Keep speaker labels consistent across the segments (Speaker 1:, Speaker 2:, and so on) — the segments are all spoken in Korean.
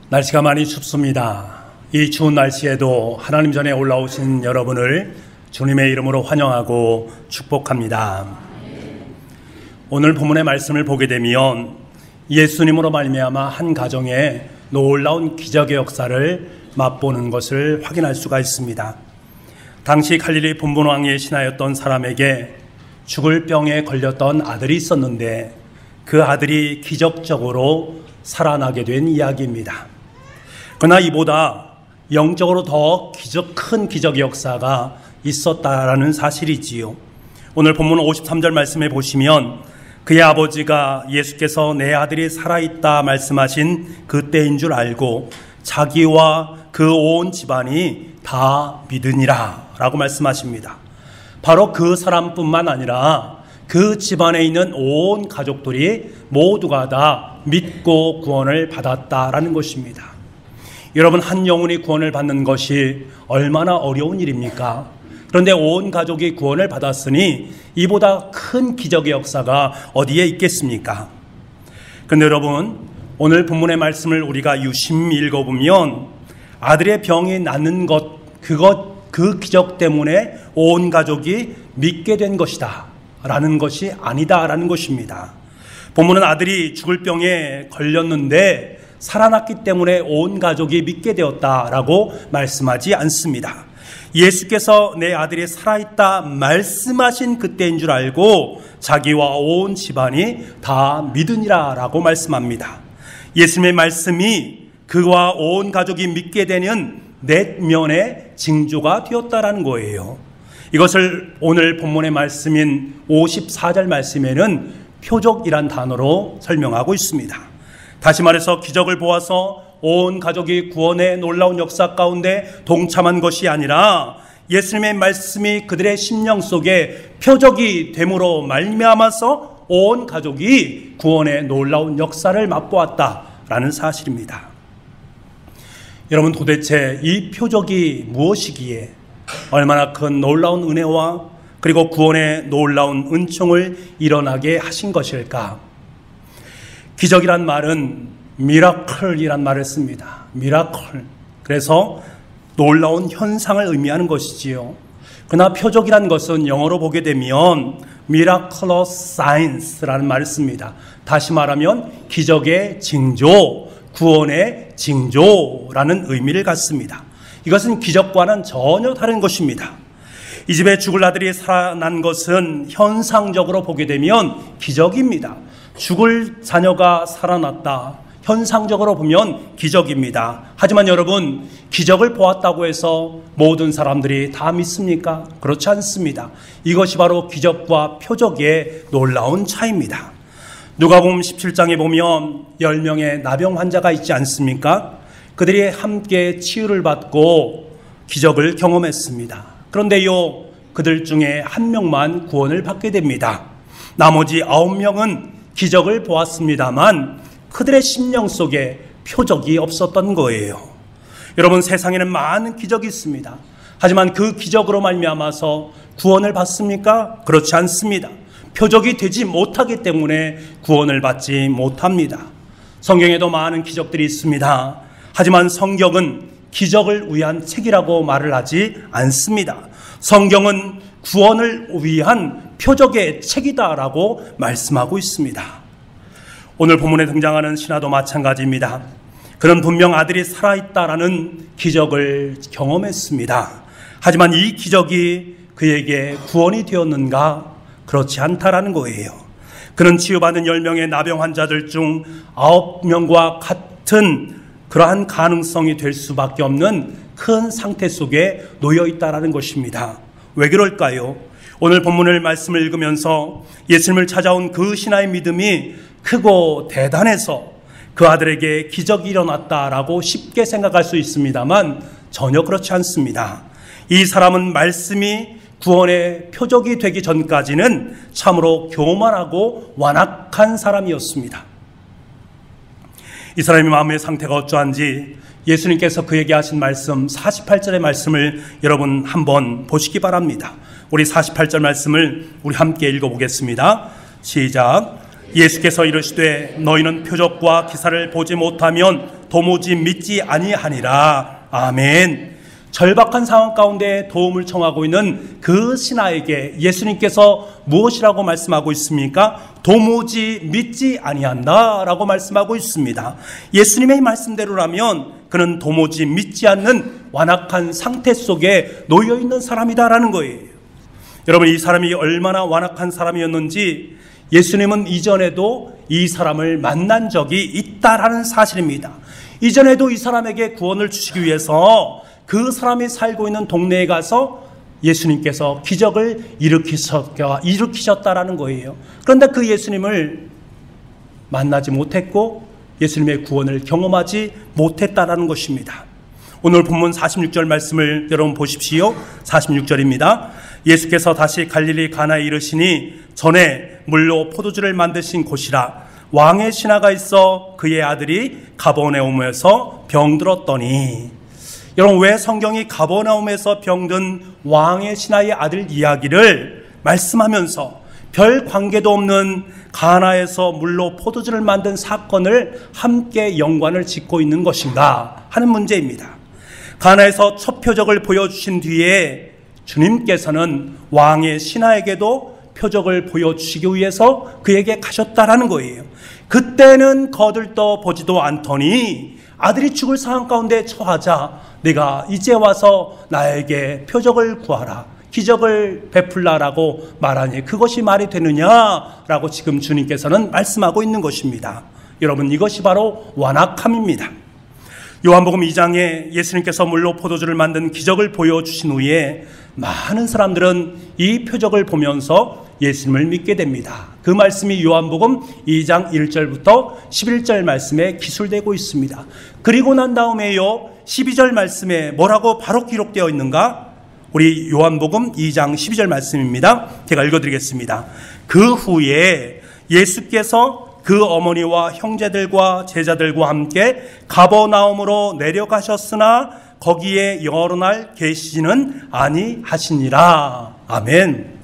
Speaker 1: 날씨가 많이 춥습니다. 이 추운 날씨에도 하나님 전에 올라오신 여러분을 주님의 이름으로 환영하고 축복합니다. 오늘 본문의 말씀을 보게 되면 예수님으로 말미암아 한 가정에 놀라운 기적의 역사를 맛보는 것을 확인할 수가 있습니다. 당시 갈릴리 분분왕의 신하였던 사람에게 죽을 병에 걸렸던 아들이 있었는데 그 아들이 기적적으로 살아나게 된 이야기입니다. 그러나 이보다 영적으로 더 큰 기적의 역사가 있었다라는 사실이지요. 오늘 본문 53절 말씀에 보시면 그의 아버지가 예수께서 내 아들이 살아있다 말씀하신 그때인 줄 알고 자기와 그 온 집안이 다 믿으니라 라고 말씀하십니다. 바로 그 사람뿐만 아니라 그 집안에 있는 온 가족들이 모두가 다 믿고 구원을 받았다라는 것입니다. 여러분, 한 영혼이 구원을 받는 것이 얼마나 어려운 일입니까? 그런데 온 가족이 구원을 받았으니 이보다 큰 기적의 역사가 어디에 있겠습니까? 그런데 여러분, 오늘 본문의 말씀을 우리가 유심히 읽어보면 아들의 병이 낫는 그 기적 때문에 온 가족이 믿게 된 것이다 라는 것이 아니다라는 것입니다. 본문은 아들이 죽을 병에 걸렸는데 살아났기 때문에 온 가족이 믿게 되었다라고 말씀하지 않습니다. 예수께서 내 아들이 살아있다 말씀하신 그때인 줄 알고 자기와 온 집안이 다 믿으니라 라고 말씀합니다. 예수님의 말씀이 그와 온 가족이 믿게 되는 내면의 징조가 되었다라는 거예요. 이것을 오늘 본문의 말씀인 54절 말씀에는 표적이란 단어로 설명하고 있습니다. 다시 말해서 기적을 보아서 온 가족이 구원의 놀라운 역사 가운데 동참한 것이 아니라 예수님의 말씀이 그들의 심령 속에 표적이 됨으로 말미암아서 온 가족이 구원의 놀라운 역사를 맛보았다라는 사실입니다. 여러분, 도대체 이 표적이 무엇이기에 얼마나 큰 놀라운 은혜와 그리고 구원의 놀라운 은총을 일어나게 하신 것일까? 기적이란 말은 미라클이란 말을 씁니다. 미라클. 그래서 놀라운 현상을 의미하는 것이지요. 그러나 표적이란 것은 영어로 보게 되면 miraculous signs라는 말을 씁니다. 다시 말하면 기적의 징조, 구원의 징조라는 의미를 갖습니다. 이것은 기적과는 전혀 다른 것입니다. 이 집에 죽을 아들이 살아난 것은 현상적으로 보게 되면 기적입니다. 죽을 자녀가 살아났다. 현상적으로 보면 기적입니다. 하지만 여러분, 기적을 보았다고 해서 모든 사람들이 다 믿습니까? 그렇지 않습니다. 이것이 바로 기적과 표적의 놀라운 차이입니다. 누가복음 17장에 보면 10명의 나병 환자가 있지 않습니까? 그들이 함께 치유를 받고 기적을 경험했습니다. 그런데요, 그들 중에 한 명만 구원을 받게 됩니다. 나머지 9명은 기적을 보았습니다만 그들의 심령 속에 표적이 없었던 거예요. 여러분, 세상에는 많은 기적이 있습니다. 하지만 그 기적으로 말미암아서 구원을 받습니까? 그렇지 않습니다. 표적이 되지 못하기 때문에 구원을 받지 못합니다. 성경에도 많은 기적들이 있습니다. 하지만 성경은 기적을 위한 책이라고 말을 하지 않습니다. 성경은 구원을 위한 표적의 책이다라고 말씀하고 있습니다. 오늘 본문에 등장하는 신하도 마찬가지입니다. 그는 분명 아들이 살아있다라는 기적을 경험했습니다. 하지만 이 기적이 그에게 구원이 되었는가? 그렇지 않다라는 거예요. 그는 치유받은 10명의 나병 환자들 중 9명과 같은 그러한 가능성이 될 수밖에 없는 큰 상태 속에 놓여 있다라는 것입니다. 왜 그럴까요? 오늘 본문을 말씀을 읽으면서 예수님을 찾아온 그 신하의 믿음이 크고 대단해서 그 아들에게 기적이 일어났다라고 쉽게 생각할 수 있습니다만 전혀 그렇지 않습니다. 이 사람은 말씀이 구원의 표적이 되기 전까지는 참으로 교만하고 완악한 사람이었습니다. 이 사람의 마음의 상태가 어떠한지 예수님께서 그에게 하신 말씀 48절의 말씀을 여러분 한번 보시기 바랍니다. 우리 48절 말씀을 우리 함께 읽어보겠습니다. 시작. 예수께서 이르시되 너희는 표적과 기사를 보지 못하면 도무지 믿지 아니하니라. 아멘. 절박한 상황 가운데 도움을 청하고 있는 그 신하에게 예수님께서 무엇이라고 말씀하고 있습니까? 도무지 믿지 아니한다 라고 말씀하고 있습니다. 예수님의 말씀대로라면 그는 도무지 믿지 않는 완악한 상태 속에 놓여있는 사람이다라는 거예요. 여러분, 이 사람이 얼마나 완악한 사람이었는지 예수님은 이전에도 이 사람을 만난 적이 있다라는 사실입니다. 이전에도 이 사람에게 구원을 주시기 위해서 그 사람이 살고 있는 동네에 가서 예수님께서 기적을 일으키셨다라는 거예요. 그런데 그 예수님을 만나지 못했고 예수님의 구원을 경험하지 못했다라는 것입니다. 오늘 본문 46절 말씀을 여러분 보십시오. 46절입니다. 예수께서 다시 갈릴리 가나에 이르시니 전에 물로 포도주를 만드신 곳이라. 왕의 신하가 있어 그의 아들이 가버나움에서 병들었더니. 여러분, 왜 성경이 가버나움에서 병든 왕의 신하의 아들 이야기를 말씀하면서 별 관계도 없는 가나에서 물로 포도주를 만든 사건을 함께 연관을 짓고 있는 것인가 하는 문제입니다. 가나에서 첫 표적을 보여주신 뒤에 주님께서는 왕의 신하에게도 표적을 보여주시기 위해서 그에게 가셨다라는 거예요. 그때는 거들떠 보지도 않더니 아들이 죽을 상황 가운데 처하자 내가 이제 와서 나에게 표적을 구하라, 기적을 베풀라라고 말하니 그것이 말이 되느냐라고 지금 주님께서는 말씀하고 있는 것입니다. 여러분, 이것이 바로 완악함입니다. 요한복음 2장에 예수님께서 물로 포도주를 만든 기적을 보여주신 후에 많은 사람들은 이 표적을 보면서 예수님을 믿게 됩니다. 그 말씀이 요한복음 2장 1절부터 11절 말씀에 기술되고 있습니다. 그리고 난 다음에요 12절 말씀에 뭐라고 바로 기록되어 있는가? 우리 요한복음 2장 12절 말씀입니다. 제가 읽어드리겠습니다. 그 후에 예수께서 그 어머니와 형제들과 제자들과 함께 가버나움으로 내려가셨으나 거기에 여러 날 계시지는 아니하시니라. 아멘.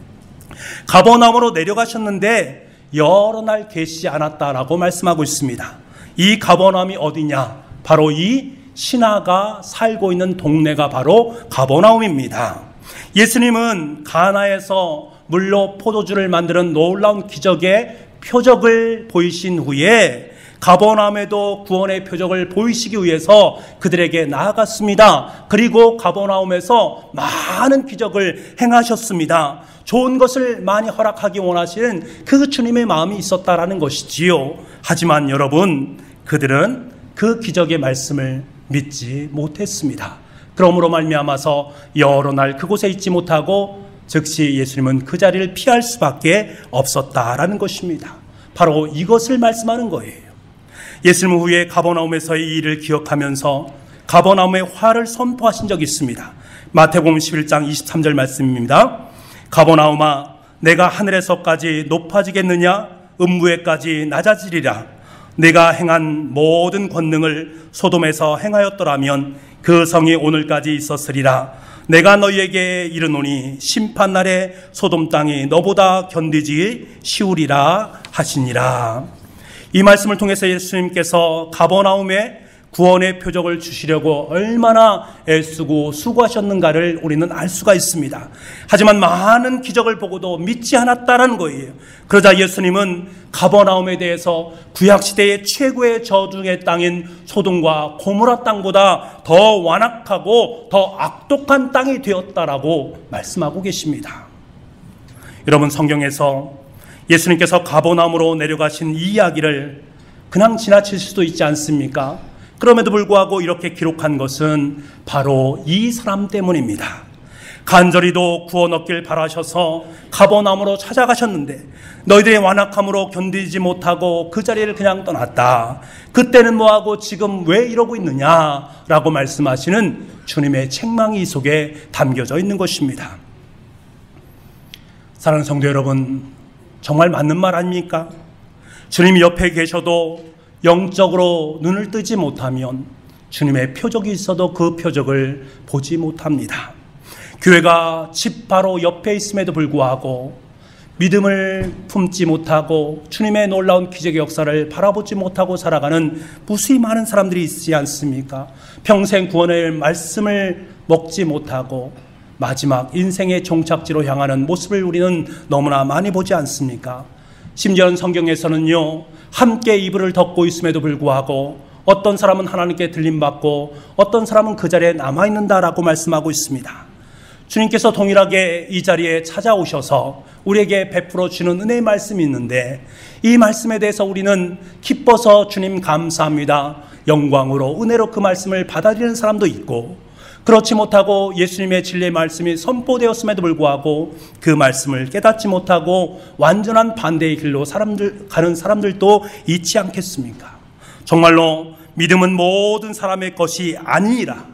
Speaker 1: 가버나움으로 내려가셨는데 여러 날 계시지 않았다라고 말씀하고 있습니다. 이 가버나움이 어디냐? 바로 이 신하가 살고 있는 동네가 바로 가버나움입니다. 예수님은 가나에서 물로 포도주를 만드는 놀라운 기적의 표적을 보이신 후에 가버나움에도 구원의 표적을 보이시기 위해서 그들에게 나아갔습니다. 그리고 가버나움에서 많은 기적을 행하셨습니다. 좋은 것을 많이 허락하기 원하시는 그 주님의 마음이 있었다라는 것이지요. 하지만 여러분, 그들은 그 기적의 말씀을 믿지 못했습니다. 그러므로 말미암아서 여러 날 그곳에 있지 못하고 즉시 예수님은 그 자리를 피할 수밖에 없었다라는 것입니다. 바로 이것을 말씀하는 거예요. 예수님 후에 가버나움에서의 이 일을 기억하면서 가버나움의 화를 선포하신 적이 있습니다. 마태복음 11장 23절 말씀입니다. 가버나움아, 내가 하늘에서까지 높아지겠느냐? 음부에까지 낮아지리라. 내가 행한 모든 권능을 소돔에서 행하였더라면 그 성이 오늘까지 있었으리라. 내가 너희에게 이르노니 심판날에 소돔 땅이 너보다 견디지 쉬우리라 하시니라. 이 말씀을 통해서 예수님께서 가버나움에 구원의 표적을 주시려고 얼마나 애쓰고 수고하셨는가를 우리는 알 수가 있습니다. 하지만 많은 기적을 보고도 믿지 않았다는 거예요. 그러자 예수님은 가버나움에 대해서 구약시대의 최고의 저주의 땅인 소돔과 고모라 땅보다 더 완악하고 더 악독한 땅이 되었다라고 말씀하고 계십니다. 여러분, 성경에서 예수님께서 가버나움으로 내려가신 이 이야기를 그냥 지나칠 수도 있지 않습니까? 그럼에도 불구하고 이렇게 기록한 것은 바로 이 사람 때문입니다. 간절히도 구원 얻길 바라셔서 가버나움으로 찾아가셨는데 너희들의 완악함으로 견디지 못하고 그 자리를 그냥 떠났다. 그때는 뭐하고 지금 왜 이러고 있느냐라고 말씀하시는 주님의 책망이 이 속에 담겨져 있는 것입니다. 사랑하는 성도 여러분, 정말 맞는 말 아닙니까? 주님이 옆에 계셔도 영적으로 눈을 뜨지 못하면 주님의 표적이 있어도 그 표적을 보지 못합니다. 교회가 집 바로 옆에 있음에도 불구하고 믿음을 품지 못하고 주님의 놀라운 기적의 역사를 바라보지 못하고 살아가는 무수히 많은 사람들이 있지 않습니까? 평생 구원의 말씀을 먹지 못하고 마지막 인생의 종착지로 향하는 모습을 우리는 너무나 많이 보지 않습니까? 심지어는 성경에서는요, 함께 이불을 덮고 있음에도 불구하고 어떤 사람은 하나님께 들림받고 어떤 사람은 그 자리에 남아있는다라고 말씀하고 있습니다. 주님께서 동일하게 이 자리에 찾아오셔서 우리에게 베풀어 주는 은혜의 말씀이 있는데, 이 말씀에 대해서 우리는 기뻐서 주님 감사합니다, 영광으로 은혜로 그 말씀을 받아들이는 사람도 있고, 그렇지 못하고 예수님의 진리의 말씀이 선포되었음에도 불구하고 그 말씀을 깨닫지 못하고 완전한 반대의 길로 가는 사람들도 있지 않겠습니까? 정말로 믿음은 모든 사람의 것이 아니니라,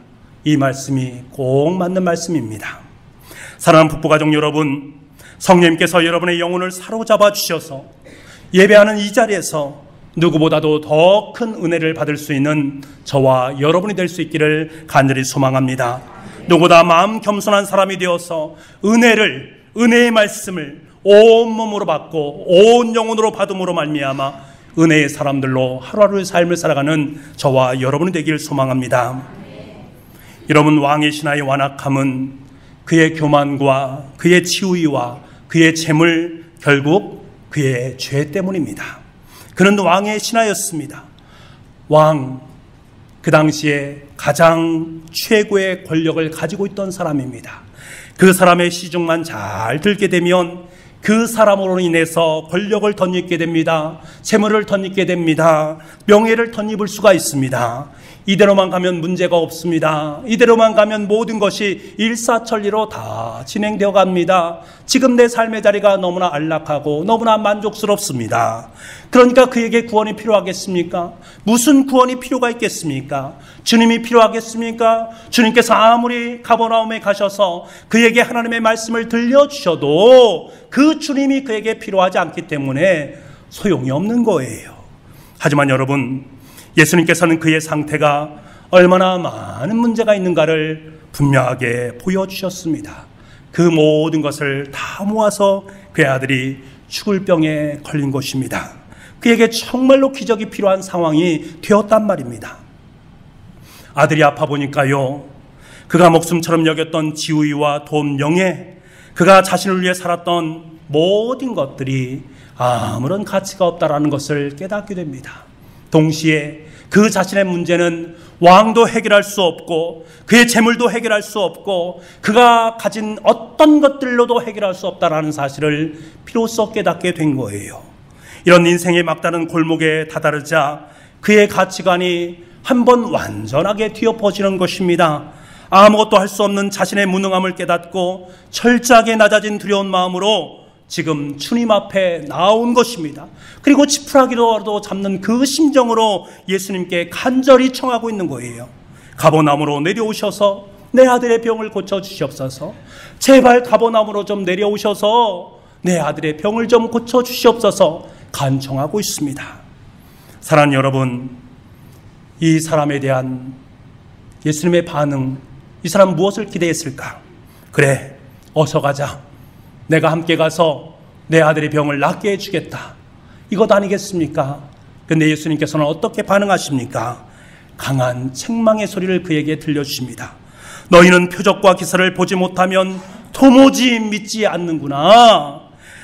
Speaker 1: 이 말씀이 꼭 맞는 말씀입니다. 사랑하는 북부가족 여러분, 성령님께서 여러분의 영혼을 사로잡아 주셔서 예배하는 이 자리에서 누구보다도 더 큰 은혜를 받을 수 있는 저와 여러분이 될 수 있기를 간절히 소망합니다. 누구보다 마음 겸손한 사람이 되어서 은혜의 말씀을 온몸으로 받고 온 영혼으로 받음으로 말미암아 은혜의 사람들로 하루하루의 삶을 살아가는 저와 여러분이 되기를 소망합니다. 여러분, 왕의 신하의 완악함은 그의 교만과 그의 치우이와 그의 재물, 결국 그의 죄 때문입니다. 그는 왕의 신하였습니다. 왕, 그 당시에 가장 최고의 권력을 가지고 있던 사람입니다. 그 사람의 시중만 잘 들게 되면 그 사람으로 인해서 권력을 덧입게 됩니다. 재물을 덧입게 됩니다. 명예를 덧입을 수가 있습니다. 이대로만 가면 문제가 없습니다. 이대로만 가면 모든 것이 일사천리로 다 진행되어 갑니다. 지금 내 삶의 자리가 너무나 안락하고 너무나 만족스럽습니다. 그러니까 그에게 구원이 필요하겠습니까? 무슨 구원이 필요가 있겠습니까? 주님이 필요하겠습니까? 주님께서 아무리 가버나움에 가셔서 그에게 하나님의 말씀을 들려주셔도 그 주님이 그에게 필요하지 않기 때문에 소용이 없는 거예요. 하지만 여러분, 예수님께서는 그의 상태가 얼마나 많은 문제가 있는가를 분명하게 보여주셨습니다. 그 모든 것을 다 모아서 그의 아들이 죽을 병에 걸린 것입니다. 그에게 정말로 기적이 필요한 상황이 되었단 말입니다. 아들이 아파 보니까요, 그가 목숨처럼 여겼던 지위와 돈, 명예, 그가 자신을 위해 살았던 모든 것들이 아무런 가치가 없다라는 것을 깨닫게 됩니다. 동시에 그 자신의 문제는 왕도 해결할 수 없고 그의 재물도 해결할 수 없고 그가 가진 어떤 것들로도 해결할 수 없다라는 사실을 비로소 깨닫게 된 거예요. 이런 인생의 막다른 골목에 다다르자 그의 가치관이 한번 완전하게 뒤엎어지는 것입니다. 아무것도 할 수 없는 자신의 무능함을 깨닫고 철저하게 낮아진 두려운 마음으로 지금 주님 앞에 나온 것입니다. 그리고 지푸라기로라도 잡는 그 심정으로 예수님께 간절히 청하고 있는 거예요. 가버나움으로 내려오셔서 내 아들의 병을 고쳐주시옵소서. 제발 가버나움으로 좀 내려오셔서 내 아들의 병을 좀 고쳐주시옵소서 간청하고 있습니다. 사랑하는 여러분, 이 사람에 대한 예수님의 반응, 이 사람 무엇을 기대했을까? 그래, 어서 가자. 내가 함께 가서 내 아들의 병을 낫게 해주겠다. 이것 아니겠습니까? 그런데 예수님께서는 어떻게 반응하십니까? 강한 책망의 소리를 그에게 들려주십니다. 너희는 표적과 기사를 보지 못하면 도무지 믿지 않는구나.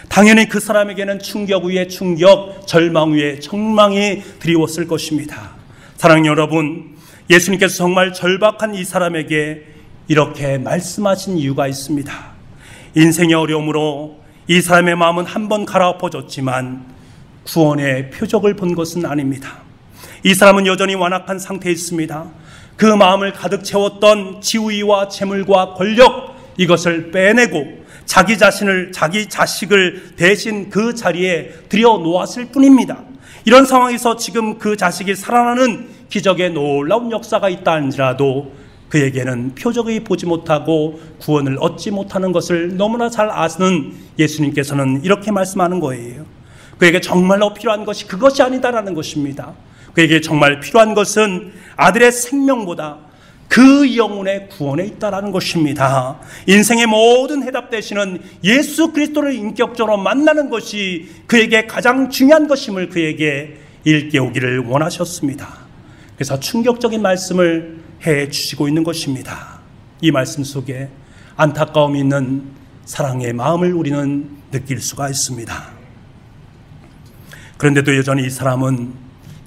Speaker 1: 당연히 그 사람에게는 충격 위에 충격, 절망 위에 절망이 드리웠을 것입니다. 사랑하는 여러분, 예수님께서 정말 절박한 이 사람에게 이렇게 말씀하신 이유가 있습니다. 인생의 어려움으로 이 사람의 마음은 한번 갈아엎어졌지만 구원의 표적을 본 것은 아닙니다. 이 사람은 여전히 완악한 상태에 있습니다. 그 마음을 가득 채웠던 지위와 재물과 권력, 이것을 빼내고 자기 자식을 대신 그 자리에 들여놓았을 뿐입니다. 이런 상황에서 지금 그 자식이 살아나는 기적의 놀라운 역사가 있다 할지라도 그에게는 표적이 보지 못하고 구원을 얻지 못하는 것을 너무나 잘 아시는 예수님께서는 이렇게 말씀하는 거예요. 그에게 정말로 필요한 것이 그것이 아니다라는 것입니다. 그에게 정말 필요한 것은 아들의 생명보다 그 영혼의 구원에 있다라는 것입니다. 인생의 모든 해답 되시는 예수 그리스도를 인격적으로 만나는 것이 그에게 가장 중요한 것임을 그에게 일깨우기를 원하셨습니다. 그래서 충격적인 말씀을 해 주시고 있는 것입니다. 이 말씀 속에 안타까움이 있는 사랑의 마음을 우리는 느낄 수가 있습니다. 그런데도 여전히 이 사람은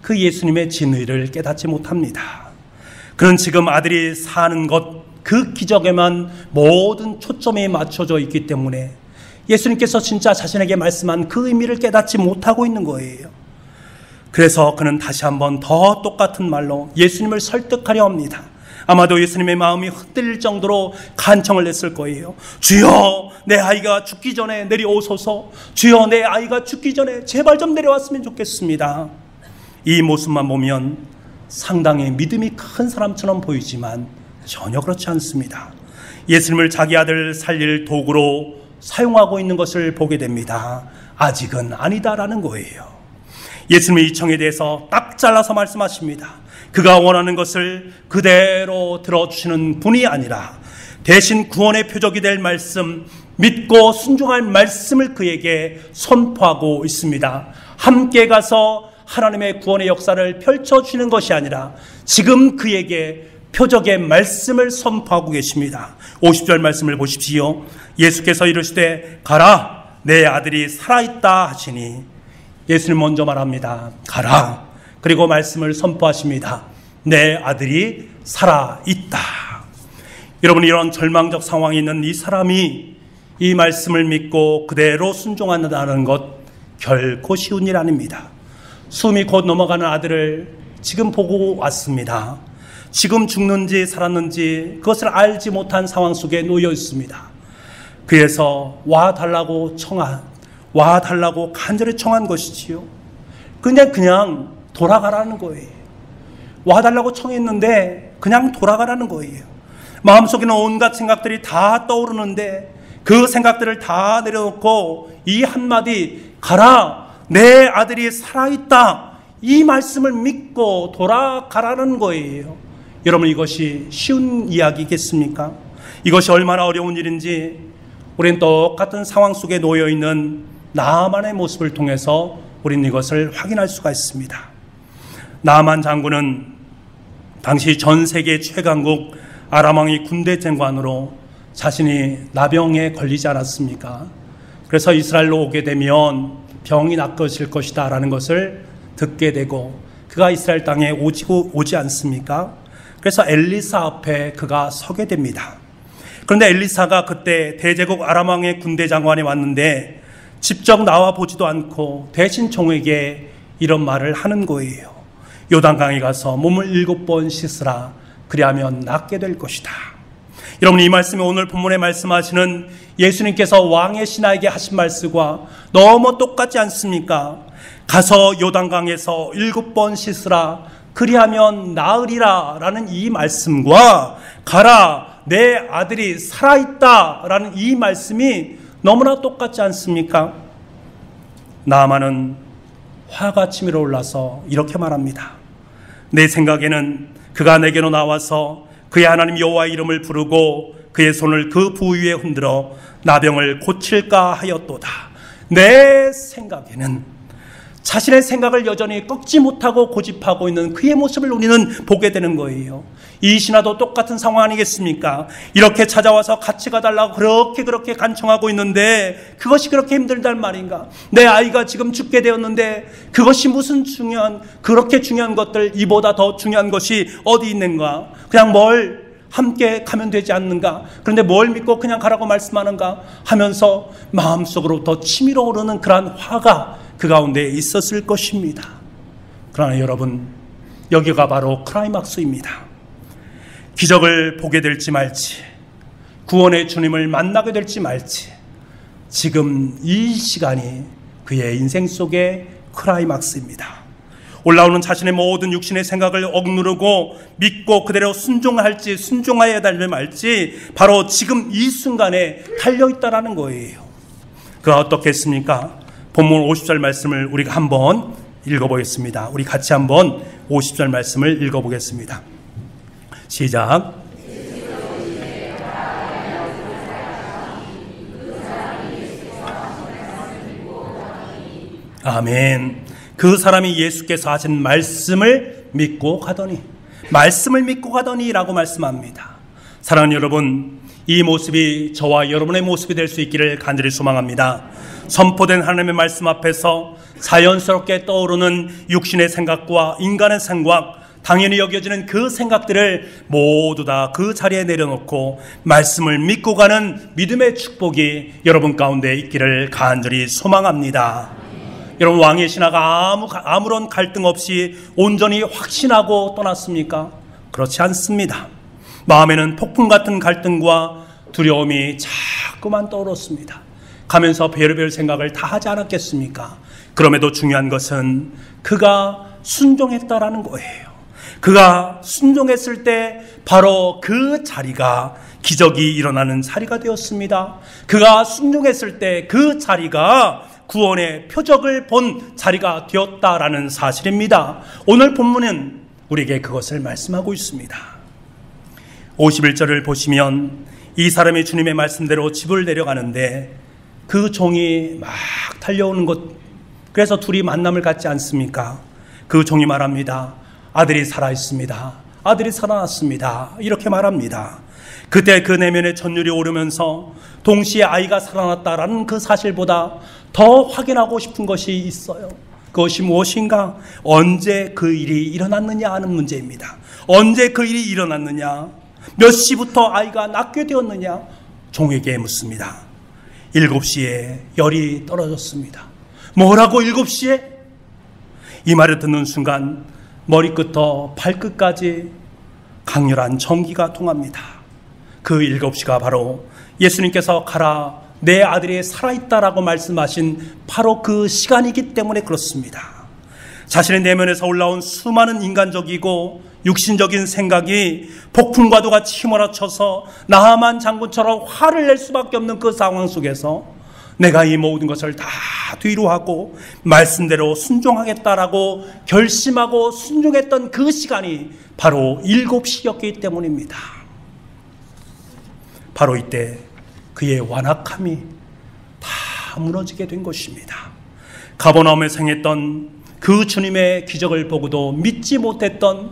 Speaker 1: 그 예수님의 진의를 깨닫지 못합니다. 그는 지금 아들이 사는 것, 그 기적에만 모든 초점이 맞춰져 있기 때문에 예수님께서 진짜 자신에게 말씀한 그 의미를 깨닫지 못하고 있는 거예요. 그래서 그는 다시 한번 더 똑같은 말로 예수님을 설득하려 합니다. 아마도 예수님의 마음이 흔들릴 정도로 간청을 했을 거예요. 주여, 내 아이가 죽기 전에 내려오소서. 주여, 내 아이가 죽기 전에 제발 좀 내려왔으면 좋겠습니다. 이 모습만 보면 상당히 믿음이 큰 사람처럼 보이지만 전혀 그렇지 않습니다. 예수님을 자기 아들 살릴 도구로 사용하고 있는 것을 보게 됩니다. 아직은 아니다라는 거예요. 예수님의 이 청에 대해서 딱 잘라서 말씀하십니다. 그가 원하는 것을 그대로 들어주시는 분이 아니라 대신 구원의 표적이 될 말씀, 믿고 순종할 말씀을 그에게 선포하고 있습니다. 함께 가서 하나님의 구원의 역사를 펼쳐주시는 것이 아니라 지금 그에게 표적의 말씀을 선포하고 계십니다. 50절 말씀을 보십시오. 예수께서 이르시되 가라, 내 아들이 살아있다 하시니, 예수님 먼저 말합니다. 가라. 그리고 말씀을 선포하십니다. 내 아들이 살아있다. 여러분, 이런 절망적 상황에 있는 이 사람이 이 말씀을 믿고 그대로 순종한다는 것 결코 쉬운 일 아닙니다. 숨이 곧 넘어가는 아들을 지금 보고 왔습니다. 지금 죽는지 살았는지 그것을 알지 못한 상황 속에 놓여 있습니다. 그래서 와달라고 간절히 청한 것이지요. 그냥 돌아가라는 거예요. 와달라고 청했는데 그냥 돌아가라는 거예요. 마음속에는 온갖 생각들이 다 떠오르는데 그 생각들을 다 내려놓고 이 한마디, 가라, 내 아들이 살아있다, 이 말씀을 믿고 돌아가라는 거예요. 여러분, 이것이 쉬운 이야기겠습니까? 이것이 얼마나 어려운 일인지 우리는 똑같은 상황 속에 놓여있는 나아만의 모습을 통해서 우리는 이것을 확인할 수가 있습니다. 나아만 장군은 당시 전 세계 최강국 아람왕의 군대 장관으로 자신이 나병에 걸리지 않았습니까? 그래서 이스라엘로 오게 되면 병이 낫어질 것이다 라는 것을 듣게 되고 그가 이스라엘 땅에 오지 않습니까? 그래서 엘리사 앞에 그가 서게 됩니다. 그런데 엘리사가 그때 대제국 아람왕의 군대 장관이 왔는데 직접 나와 보지도 않고 대신 종에게 이런 말을 하는 거예요. 요단강에 가서 몸을 7번 씻으라, 그리하면 낫게 될 것이다. 여러분, 이 말씀이 오늘 본문에 말씀하시는 예수님께서 왕의 신하에게 하신 말씀과 너무 똑같지 않습니까? 가서 요단강에서 7번 씻으라, 그리하면 나으리라 라는 이 말씀과 가라, 내 아들이 살아있다 라는 이 말씀이 너무나 똑같지 않습니까? 나아만은 화가 치밀어 올라서 이렇게 말합니다. 내 생각에는 그가 내게로 나와서 그의 하나님 여호와의 이름을 부르고 그의 손을 그 부위에 흔들어 나병을 고칠까 하였도다. 내 생각에는 자신의 생각을 여전히 꺾지 못하고 고집하고 있는 그의 모습을 우리는 보게 되는 거예요. 이 신하도 똑같은 상황 아니겠습니까? 이렇게 찾아와서 같이 가달라고 그렇게 간청하고 있는데 그것이 그렇게 힘들단 말인가? 내 아이가 지금 죽게 되었는데 그것이 무슨 그렇게 중요한 것들, 이보다 더 중요한 것이 어디 있는가? 그냥 함께 가면 되지 않는가? 그런데 뭘 믿고 그냥 가라고 말씀하는가? 하면서 마음속으로부터 치밀어 오르는 그러한 화가 그 가운데 있었을 것입니다. 그러나 여러분, 여기가 바로 클라이막스입니다. 기적을 보게 될지 말지, 구원의 주님을 만나게 될지 말지, 지금 이 시간이 그의 인생 속의 클라이막스입니다. 올라오는 자신의 모든 육신의 생각을 억누르고 믿고 그대로 순종해야 될 말지 바로 지금 이 순간에 달려있다라는 거예요. 그가 어떻겠습니까? 본문 50절 말씀을 우리가 한번 읽어보겠습니다. 우리 같이 한번 50절 말씀을 읽어보겠습니다. 시작. 아멘. 그 사람이 예수께서 하신 말씀을 믿고 가더니, 말씀을 믿고 가더니라고 말씀합니다. 사랑하는 여러분, 이 모습이 저와 여러분의 모습이 될 수 있기를 간절히 소망합니다. 선포된 하나님의 말씀 앞에서 자연스럽게 떠오르는 육신의 생각과 인간의 생각, 당연히 여겨지는 그 생각들을 모두 다 그 자리에 내려놓고 말씀을 믿고 가는 믿음의 축복이 여러분 가운데 있기를 간절히 소망합니다. 여러분, 왕의 신하가 아무런 갈등 없이 온전히 확신하고 떠났습니까? 그렇지 않습니다. 마음에는 폭풍 같은 갈등과 두려움이 자꾸만 떠올랐습니다. 가면서 별의별 생각을 다 하지 않았겠습니까? 그럼에도 중요한 것은 그가 순종했다라는 거예요. 그가 순종했을 때 바로 그 자리가 기적이 일어나는 자리가 되었습니다. 그가 순종했을 때 그 자리가 구원의 표적을 본 자리가 되었다라는 사실입니다. 오늘 본문은 우리에게 그것을 말씀하고 있습니다. 51절을 보시면 이 사람이 주님의 말씀대로 집을 내려가는데 그 종이 막 달려오는 것, 그래서 둘이 만남을 갖지 않습니까? 그 종이 말합니다. 아들이 살아있습니다. 아들이 살아났습니다. 이렇게 말합니다. 그때 그 내면의 전율이 오르면서 동시에 아이가 살아났다라는 그 사실보다 더 확인하고 싶은 것이 있어요. 그것이 무엇인가? 언제 그 일이 일어났느냐 하는 문제입니다. 언제 그 일이 일어났느냐? 몇 시부터 아이가 낳게 되었느냐? 종에게 묻습니다. 7시에 열이 떨어졌습니다. 뭐라고 7시에? 이 말을 듣는 순간 머리끝부터 발끝까지 강렬한 전기가 통합니다. 그 7시가 바로 예수님께서 가라, 내 아들이 살아있다라고 말씀하신 바로 그 시간이기 때문에 그렇습니다. 자신의 내면에서 올라온 수많은 인간적이고 육신적인 생각이 폭풍과도 같이 휘몰아쳐서 나하만 장군처럼 화를 낼 수밖에 없는 그 상황 속에서 내가 이 모든 것을 다 뒤로 하고 말씀대로 순종하겠다라고 결심하고 순종했던 그 시간이 바로 7시였기 때문입니다. 바로 이때 그의 완악함이 다 무너지게 된 것입니다. 가버나움에 행했던 그 주님의 기적을 보고도 믿지 못했던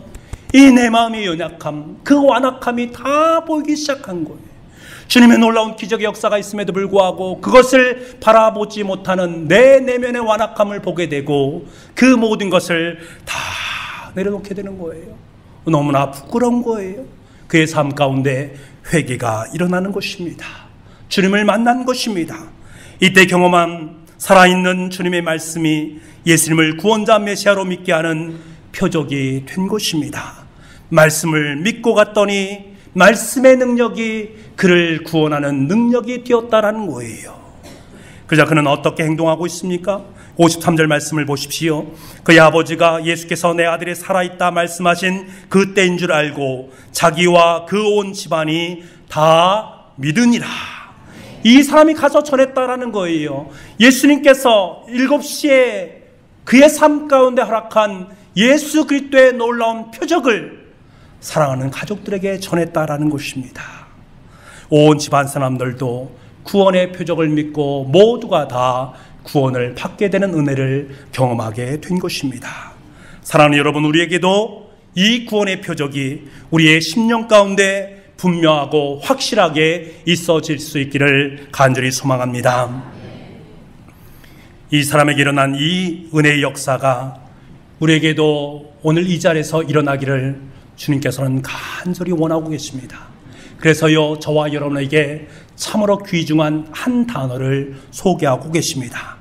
Speaker 1: 이 내 마음의 연약함, 그 완악함이 다 보이기 시작한 거예요. 주님의 놀라운 기적의 역사가 있음에도 불구하고 그것을 바라보지 못하는 내 내면의 완악함을 보게 되고 그 모든 것을 다 내려놓게 되는 거예요. 너무나 부끄러운 거예요. 그의 삶 가운데 회개가 일어나는 것입니다. 주님을 만난 것입니다. 이때 경험한 살아있는 주님의 말씀이 예수님을 구원자 메시아로 믿게 하는 표적이 된 것입니다. 말씀을 믿고 갔더니 말씀의 능력이 그를 구원하는 능력이 되었다라는 거예요. 그러자 그는 어떻게 행동하고 있습니까? 53절 말씀을 보십시오. 그의 아버지가 예수께서 내 아들이 살아있다 말씀하신 그때인 줄 알고 자기와 그 온 집안이 다 믿으니라. 이 사람이 가서 전했다라는 거예요. 예수님께서 7시에 그의 삶 가운데 허락한 예수 그리스도의 놀라운 표적을 사랑하는 가족들에게 전했다라는 것입니다. 온 집안 사람들도 구원의 표적을 믿고 모두가 다 구원을 받게 되는 은혜를 경험하게 된 것입니다. 사랑하는 여러분, 우리에게도 이 구원의 표적이 우리의 심령 가운데 분명하고 확실하게 있어질 수 있기를 간절히 소망합니다. 이 사람에게 일어난 이 은혜의 역사가 우리에게도 오늘 이 자리에서 일어나기를 주님께서는 간절히 원하고 계십니다. 그래서요, 저와 여러분에게 참으로 귀중한 한 단어를 소개하고 계십니다.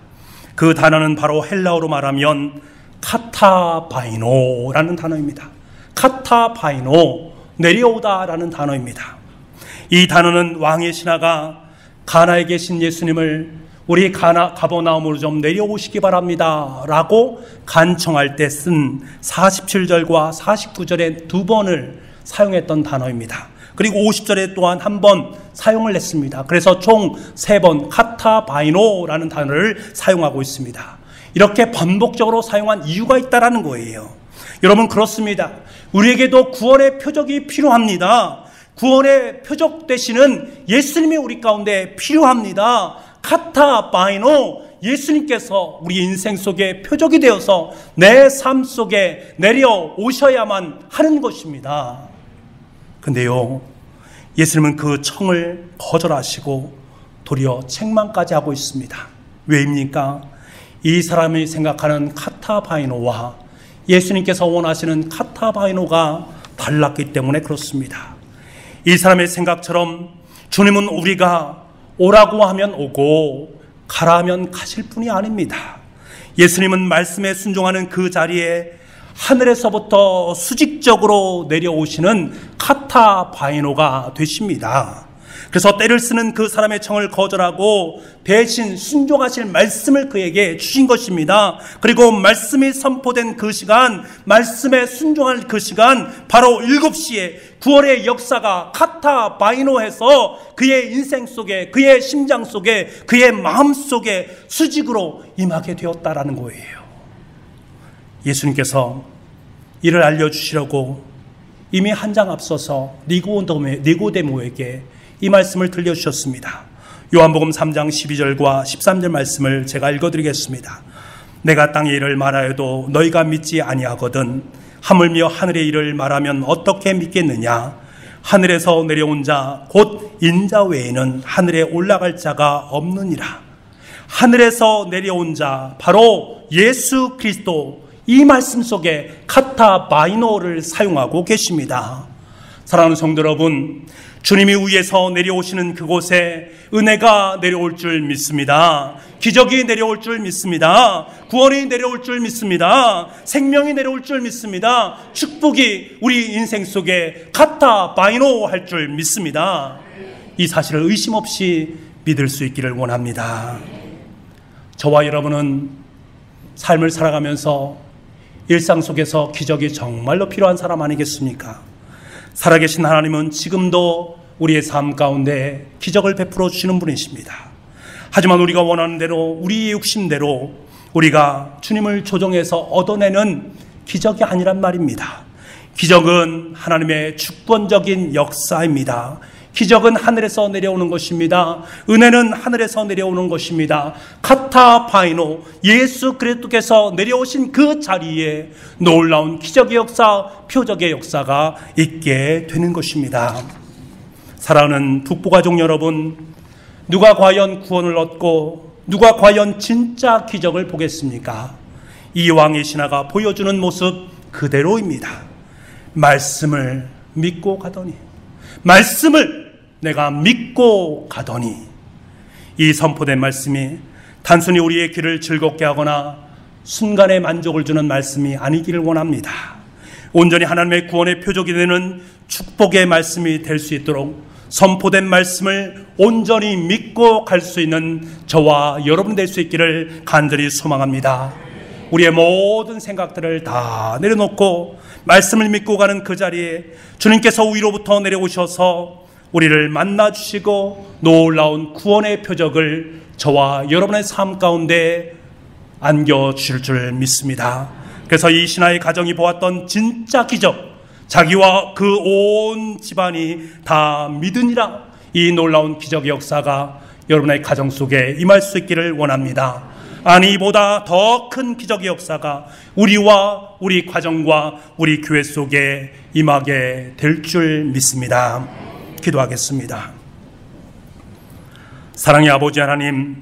Speaker 1: 그 단어는 바로 헬라어로 말하면 카타바이노라는 단어입니다. 카타바이노, 내려오다라는 단어입니다. 이 단어는 왕의 신하가 가나에 계신 예수님을 우리 가버나움으로 좀 내려오시기 바랍니다 라고 간청할 때 쓴 47절과 49절에 2번을 사용했던 단어입니다. 그리고 50절에 또한 한 번 사용을 했습니다. 그래서 총 3번 카타바이노라는 단어를 사용하고 있습니다. 이렇게 반복적으로 사용한 이유가 있다라는 거예요. 여러분, 그렇습니다. 우리에게도 구원의 표적이 필요합니다. 구원의 표적 되시는 예수님이 우리 가운데 필요합니다. 카타바이노, 예수님께서 우리 인생 속에 표적이 되어서 내 삶 속에 내려오셔야만 하는 것입니다. 근데요, 예수님은 그 청을 거절하시고 도리어 책망까지 하고 있습니다. 왜입니까? 이 사람이 생각하는 카타바이노와 예수님께서 원하시는 카타바이노가 달랐기 때문에 그렇습니다. 이 사람의 생각처럼 주님은 우리가 오라고 하면 오고 가라 하면 가실 분이 아닙니다. 예수님은 말씀에 순종하는 그 자리에 하늘에서부터 수직적으로 내려오시는 카타바이노가 되십니다. 그래서 때를 쓰는 그 사람의 청을 거절하고 대신 순종하실 말씀을 그에게 주신 것입니다. 그리고 말씀이 선포된 그 시간, 말씀에 순종할 그 시간, 바로 7시에 구원의 역사가 카타바이노해서 그의 인생 속에, 그의 심장 속에, 그의 마음 속에 수직으로 임하게 되었다라는 거예요. 예수님께서 이를 알려주시려고 이미 한 장 앞서서 니고데모에게 이 말씀을 들려주셨습니다. 요한복음 3장 12절과 13절 말씀을 제가 읽어드리겠습니다. 내가 땅의 일을 말하여도 너희가 믿지 아니하거든 하물며 하늘의 일을 말하면 어떻게 믿겠느냐. 하늘에서 내려온 자 곧 인자 외에는 하늘에 올라갈 자가 없느니라. 하늘에서 내려온 자 바로 예수 그리스도, 이 말씀 속에 카타바이노를 사용하고 계십니다. 사랑하는 성도 여러분, 주님이 위에서 내려오시는 그곳에 은혜가 내려올 줄 믿습니다. 기적이 내려올 줄 믿습니다. 구원이 내려올 줄 믿습니다. 생명이 내려올 줄 믿습니다. 축복이 우리 인생 속에 카타바이노 할 줄 믿습니다. 이 사실을 의심 없이 믿을 수 있기를 원합니다. 저와 여러분은 삶을 살아가면서 일상 속에서 기적이 정말로 필요한 사람 아니겠습니까? 살아계신 하나님은 지금도 우리의 삶 가운데 기적을 베풀어 주시는 분이십니다. 하지만 우리가 원하는 대로, 우리의 욕심대로 우리가 주님을 조정해서 얻어내는 기적이 아니란 말입니다. 기적은 하나님의 주권적인 역사입니다. 기적은 하늘에서 내려오는 것입니다. 은혜는 하늘에서 내려오는 것입니다. 카타바이노, 예수 그리스도께서 내려오신 그 자리에 놀라운 기적의 역사, 표적의 역사가 있게 되는 것입니다. 사랑하는 북부가족 여러분, 누가 과연 구원을 얻고 누가 과연 진짜 기적을 보겠습니까? 이 왕의 신하가 보여주는 모습 그대로입니다. 말씀을 믿고 가더니, 말씀을 내가 믿고 가더니, 이 선포된 말씀이 단순히 우리의 귀를 즐겁게 하거나 순간의 만족을 주는 말씀이 아니기를 원합니다. 온전히 하나님의 구원의 표적이 되는 축복의 말씀이 될 수 있도록 선포된 말씀을 온전히 믿고 갈 수 있는 저와 여러분 될 수 있기를 간절히 소망합니다. 우리의 모든 생각들을 다 내려놓고 말씀을 믿고 가는 그 자리에 주님께서 위로부터 내려오셔서 우리를 만나주시고 놀라운 구원의 표적을 저와 여러분의 삶 가운데 안겨주실 줄 믿습니다. 그래서 이 신하의 가정이 보았던 진짜 기적, 자기와 그 온 집안이 다 믿으니라, 이 놀라운 기적의 역사가 여러분의 가정 속에 임할 수 있기를 원합니다. 아니, 이보다 더 큰 기적의 역사가 우리와 우리 가정과 우리 교회 속에 임하게 될 줄 믿습니다. 기도하겠습니다. 사랑의 아버지 하나님,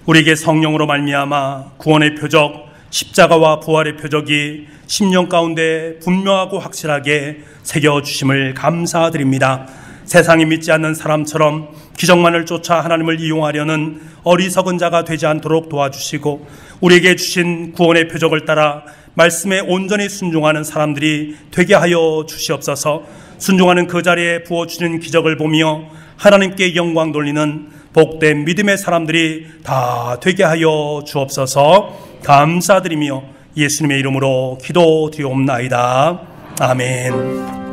Speaker 1: 우리에게 성령으로 말미암아 구원의 표적, 십자가와 부활의 표적이 심령 가운데 분명하고 확실하게 새겨주심을 감사드립니다. 세상이 믿지 않는 사람처럼 기적만을 쫓아 하나님을 이용하려는 어리석은 자가 되지 않도록 도와주시고, 우리에게 주신 구원의 표적을 따라 말씀에 온전히 순종하는 사람들이 되게 하여 주시옵소서. 순종하는 그 자리에 부어주는 기적을 보며 하나님께 영광 돌리는 복된 믿음의 사람들이 다 되게 하여 주옵소서. 감사드리며 예수님의 이름으로 기도드리옵나이다. 아멘.